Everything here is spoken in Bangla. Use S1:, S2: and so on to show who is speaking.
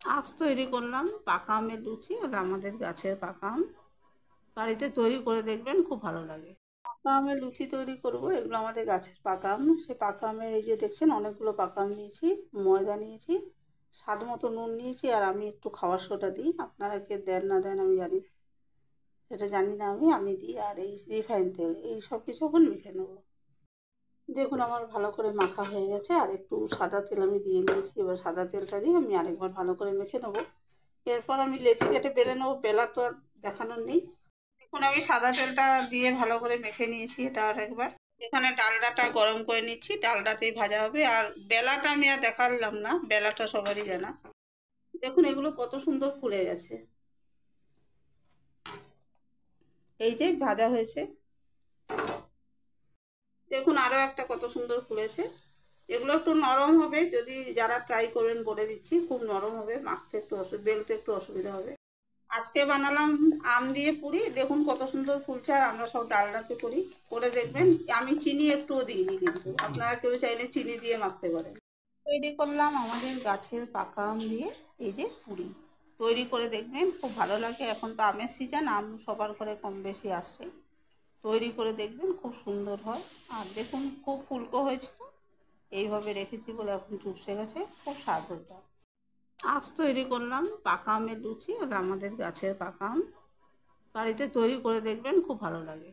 S1: আজ তৈরি করলাম পাকা আমের লুচি। ওটা আমাদের গাছের পাকা আম। বাড়িতে তৈরি করে দেখবেন, খুব ভালো লাগে। পাকা আমের লুচি তৈরি করব, এগুলো আমাদের গাছের পাকা আম। সেই পাকা আমের এই যে দেখছেন অনেকগুলো পাকা আম নিয়েছি, ময়দা নিয়েছি, স্বাদ মতো নুন নিয়েছি, আর আমি একটু খাবার সোডা দিই। আপনারা কে দেন না দেন আমি জানি না, সেটা জানি না, আমি দিই। আর এই রিফাইন তেল, এই সব কিছু এখন মেখে নেবো। দেখুন আমার ভালো করে মাখা হয়ে গেছে, আর একটু সাদা তেল আমি দিয়ে নিয়েছি। এবার সাদা তেলটা দিয়ে আমি আরেকবার ভালো করে মেখে নেবো। এরপর আমি লেচি কেটে বেলে নেবো। বেলা তো আর দেখানোর নেই। দেখুন আমি সাদা তেলটা দিয়ে ভালো করে মেখে নিয়েছি। এটা আর একবার এখানে ডালডাটা গরম করে নিচ্ছি, ডালডাতেই ভাজা হবে। আর বেলাটা আমি আর দেখালাম না, বেলাটা সবারই জানা। দেখুন এগুলো কত সুন্দর ফুলে গেছে, এই যে ভাজা হয়েছে। দেখুন আরো একটা কত সুন্দর ফুলেছে। এগুলো একটু নরম হবে, যদি যারা ট্রাই করবেন বলে দিচ্ছি, খুব নরম হবে, মাখতে একটু বেলতে একটু অসুবিধা হবে। আজকে বানালাম আম দিয়ে পুরি। দেখুন কত সুন্দর ফুলছে, আর আমরা সব ডালনাতে করি, করে দেখবেন। আমি চিনি একটুও দিইনি, কিন্তু আপনারা কেউ চাইলে চিনি দিয়ে মাখতে পারেন। তৈরি করলাম আমাদের গাছের পাকা আম দিয়ে এই যে পুরি। তৈরি করে দেখবেন, খুব ভালো লাগে। এখন তো আমের সিজন, আম সবার ঘরে কম বেশি আসছে। তৈরি করে দেখবেন, খুব সুন্দর হয়। আর দেখুন খুব ফুলকো হয়েছে। এইভাবে রেখেছি বলে এখন চুপসে গেছে, খুব স্বাদ হয়েছে। আজ তৈরি করলাম পাকা আমের লুচি। ওটা আমাদের গাছের পাকা আম। বাড়িতে তৈরি করে দেখবেন, খুব ভালো লাগে।